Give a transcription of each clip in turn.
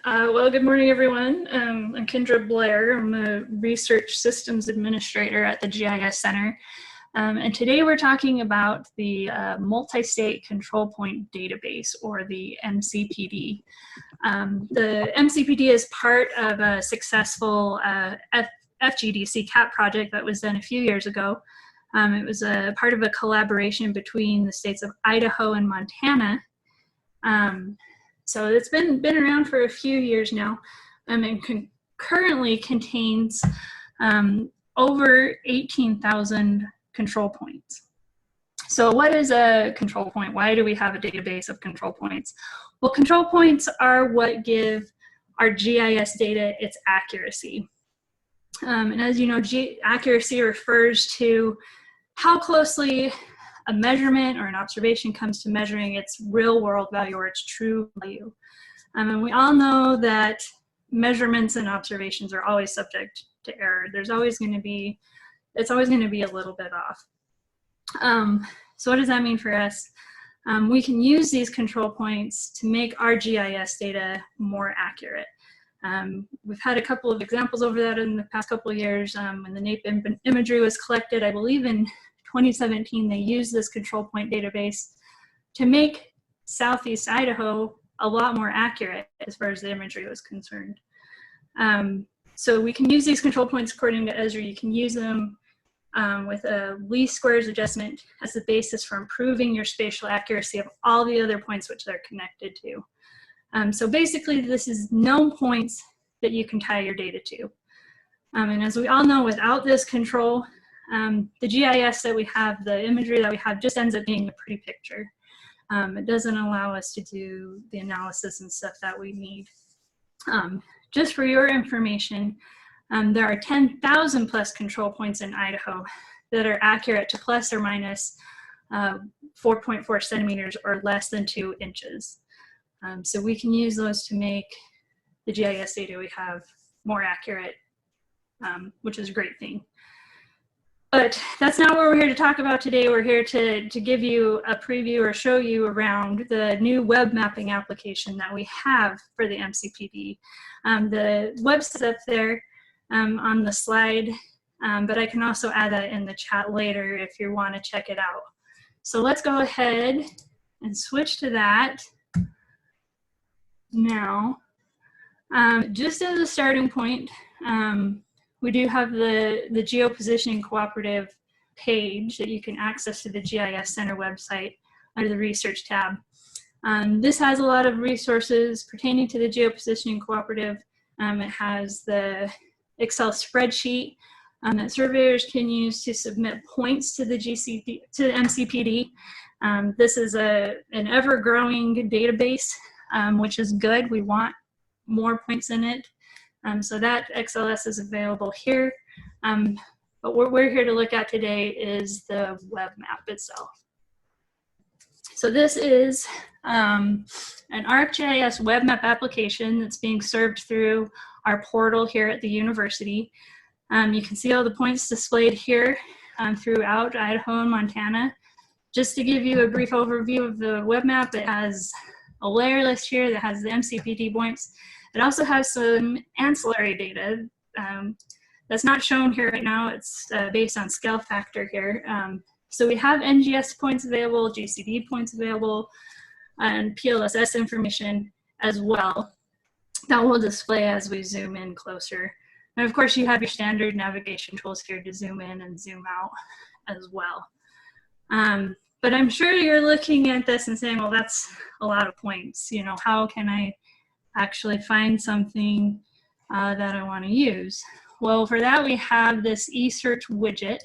Well, good morning, everyone. I'm Kindra Blair. I'm a Research Systems Administrator at the GIS Center. And today we're talking about the Multi-State Control Point Database, or the MCPD. The MCPD is part of a successful FGDC CAP project that was done a few years ago. It was a part of a collaboration between the states of Idaho and Montana. So it's been around for a few years now, and currently contains over 18,000 control points. So what is a control point? Why do we have a database of control points? Well, control points are what give our GIS data its accuracy. And as you know, accuracy refers to how closely a measurement or an observation comes to measuring its real world value or its true value. And we all know that measurements and observations are always subject to error. It's always going to be a little bit off. So what does that mean for us? We can use these control points to make our GIS data more accurate. We've had a couple of examples over that in the past couple of years. When the NAPE imagery was collected, I believe in 2017, they used this control point database to make Southeast Idaho a lot more accurate as far as the imagery was concerned. So we can use these control points according to Esri. You can use them with a least squares adjustment as the basis for improving your spatial accuracy of all the other points which they're connected to. So basically, this is known points that you can tie your data to. And as we all know, without this control, the GIS that we have, the imagery that we have, just ends up being a pretty picture. It doesn't allow us to do the analysis and stuff that we need. Just for your information, there are 10,000 plus control points in Idaho that are accurate to plus or minus 4.4 centimeters or less than 2 inches. So we can use those to make the GIS data we have more accurate, which is a great thing. But that's not what we're here to talk about today. We're here to give you a preview or show you around the new web mapping application that we have for the MCPD. The website's up there on the slide, but I can also add that in the chat later if you want to check it out. So let's go ahead and switch to that now. Just as a starting point, we do have the Geopositioning Cooperative page that you can access to the GIS Center website under the Research tab. This has a lot of resources pertaining to the Geopositioning Cooperative. It has the Excel spreadsheet that surveyors can use to submit points to the MCPD. This is an ever-growing database, which is good. We want more points in it. So that XLS is available here, but what we're here to look at today is the web map itself. So this is an ArcGIS Web Map application that's being served through our portal here at the university. You can see all the points displayed here throughout Idaho and Montana. Just to give you a brief overview of the web map, it has a layer list here that has the MCPD points. It also has some ancillary data that's not shown here right now. It's based on scale factor here. So we have NGS points available, GCD points available, and PLSS information as well that will display as we zoom in closer. And of course, you have your standard navigation tools here to zoom in and zoom out as well. But I'm sure you're looking at this and saying, well, that's a lot of points. You know, how can I actually find something that I want to use? Well, for that we have this eSearch widget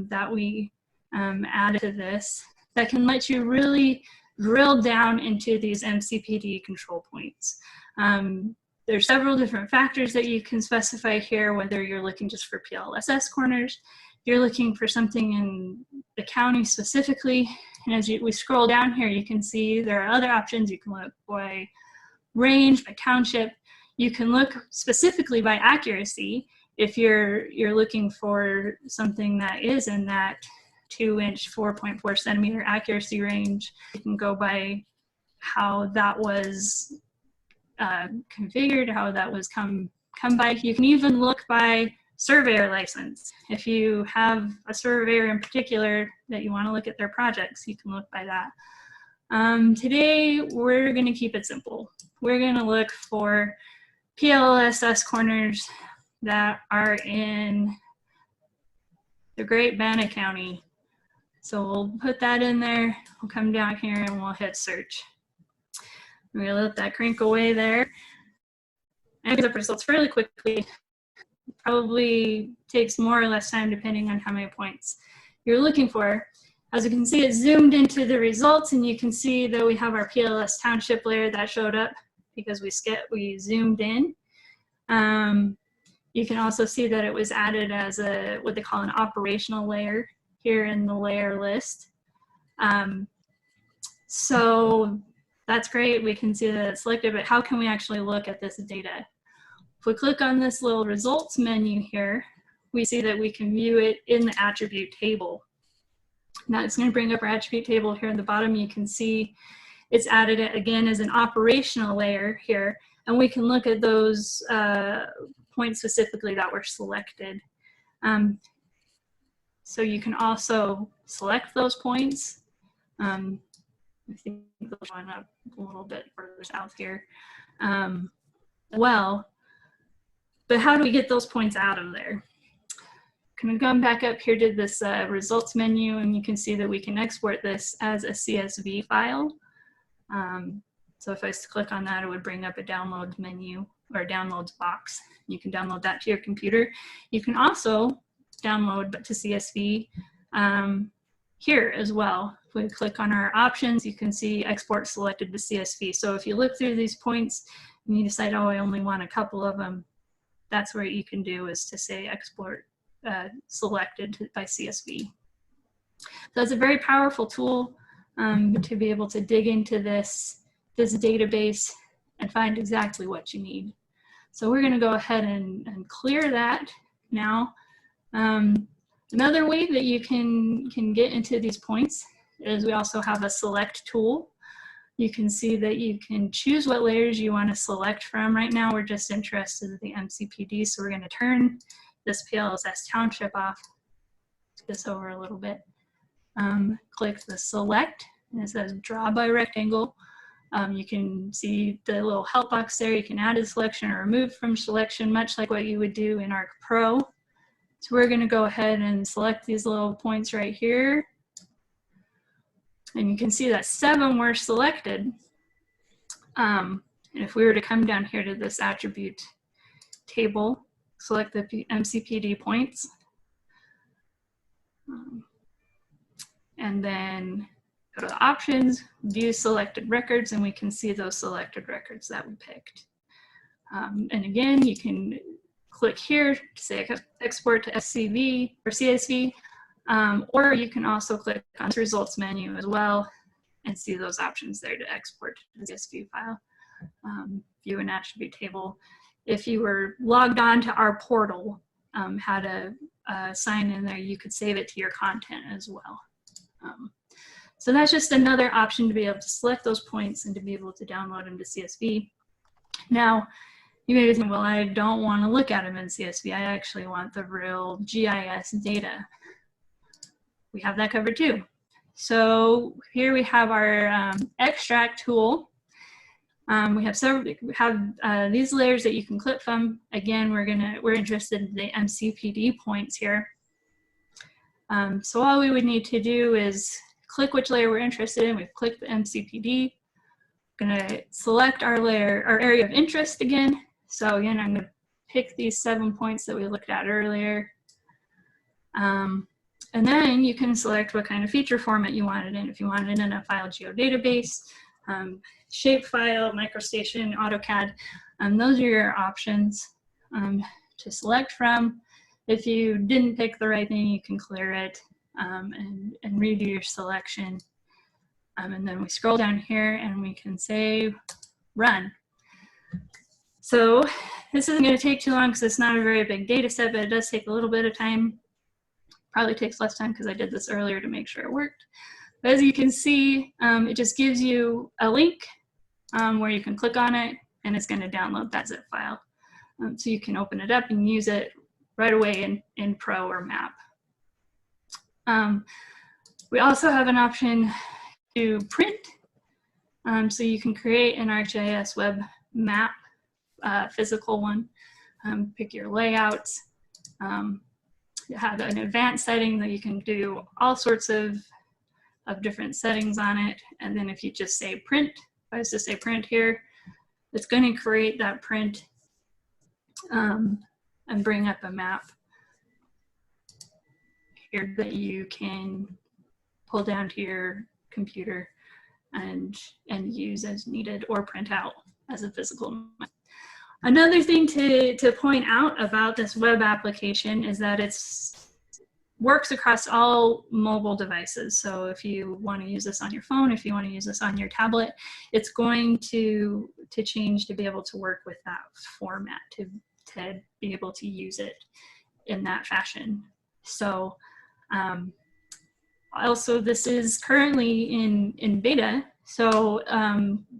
that we added to this that can let you really drill down into these MCPD control points. There's several different factors that you can specify here, whether you're looking just for PLSS corners, you're looking for something in the county specifically, and as we scroll down here, you can see there are other options. You can look by range, by township. You can look specifically by accuracy if you're looking for something that is in that 2-inch, 4.4 centimeter accuracy range. You can go by how that was configured, how that was come by. You can even look by surveyor license. If you have a surveyor in particular that you want to look at their projects, you can look by that. Today, we're going to keep it simple. We're going to look for PLSS corners that are in the Great Bannock County. So we'll put that in there. We'll come down here and we'll hit search. We're going to let that crank away there. And get up results fairly quickly. Probably takes more or less time depending on how many points you're looking for. As you can see, it zoomed into the results, and you can see that we have our PLS township layer that showed up because we zoomed in. You can also see that it was added as a what they call an operational layer here in the layer list. So that's great. We can see that it's selected, but how can we actually look at this data? If we click on this little results menu here, we see that we can view it in the attribute table. Now it's going to bring up our attribute table here at the bottom. You can see it's added it again as an operational layer here, and we can look at those points specifically that were selected. So you can also select those points. I think those one up a little bit further south here. But how do we get those points out of there? Can we come back up here to this results menu, and you can see that we can export this as a CSV file. So if I click on that, it would bring up a downloads menu or a downloads box. You can download that to your computer. You can also download to CSV here as well. If we click on our options, you can see export selected to CSV. So if you look through these points and you decide, oh, I only want a couple of them, that's what you can do, is to say export selected by CSV. So that's a very powerful tool to be able to dig into this database and find exactly what you need. So we're going to go ahead and clear that now. Another way that you can get into these points is we also have a select tool. You can see that you can choose what layers you want to select from. Right now we're just interested in the MCPD, so we're going to turn this PLSS township off. Let's this over a little bit. Click the select, and it says draw by rectangle. You can see the little help box there. You can add a selection or remove from selection, much like what you would do in ArcPro. So we're going to go ahead and select these little points right here. And you can see that 7 were selected. And if we were to come down here to this attribute table, select the MCPD points, and then go to the options, view selected records, and we can see those selected records that we picked. And again, you can click here to say export to SCV or CSV, or you can also click on the results menu as well and see those options there to export to the CSV file. View an attribute table. If you were logged on to our portal, how to sign in there, you could save it to your content as well. So that's just another option to be able to select those points and to be able to download them to CSV. Now, you may be thinking, well, I don't want to look at them in CSV. I actually want the real GIS data. We have that covered too. So here we have our extract tool. We have these layers that you can clip from. Again, we're interested in the MCPD points here. So all we would need to do is click which layer we're interested in. We've clicked the MCPD. I'm gonna select our layer, our area of interest again. So again, I'm gonna pick these 7 points that we looked at earlier. And then you can select what kind of feature format you want it in. If you want it in a file geodatabase, shapefile, microstation, AutoCAD, those are your options to select from. If you didn't pick the right thing, you can clear it and redo your selection. And then we scroll down here and we can say run. So this isn't going to take too long because it's not a very big data set, but it does take a little bit of time. Probably takes less time because I did this earlier to make sure it worked. But as you can see, it just gives you a link where you can click on it and it's going to download that zip file. So you can open it up and use it right away in Pro or Map. We also have an option to print. So you can create an ArcGIS Web Map, physical one. Pick your layouts. You have an advanced setting that you can do all sorts of different settings on it. And then if you just say print, if I was to say print here, it's going to create that print and bring up a map here that you can pull down to your computer and use as needed, or print out as a physical map. Another thing to point out about this web application is that it's works across all mobile devices. So if you want to use this on your phone, if you want to use this on your tablet, it's going to change to be able to work with that format, to be able to use it in that fashion. So also, this is currently in beta. So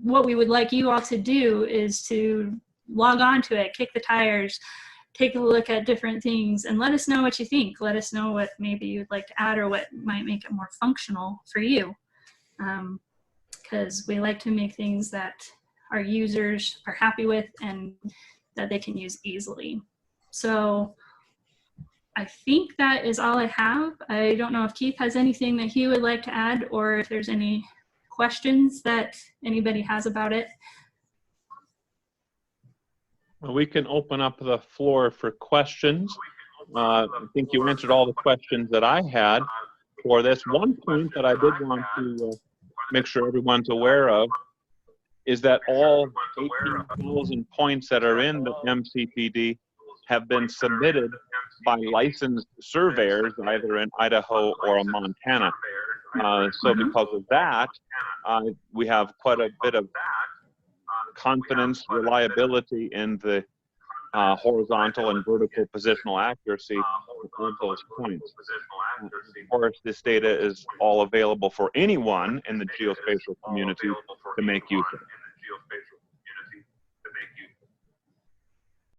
what we would like you all to do is to log on to it, kick the tires, take a look at different things, and let us know what you think. Let us know what maybe you'd like to add or what might make it more functional for you. Because we like to make things that our users are happy with and that they can use easily. So I think that is all I have. I don't know if Keith has anything that he would like to add, or if there's any questions that anybody has about it. Well, we can open up the floor for questions. I think you answered all the questions that I had for this. One point that I did want to make sure everyone's aware of is that all 18,000 points that are in the MCPD have been submitted by licensed surveyors, either in Idaho or Montana. So because of that, we have quite a bit of confidence, reliability in the horizontal and vertical positional accuracy of those points. Of course, this data is all available for anyone in the geospatial community to make use of.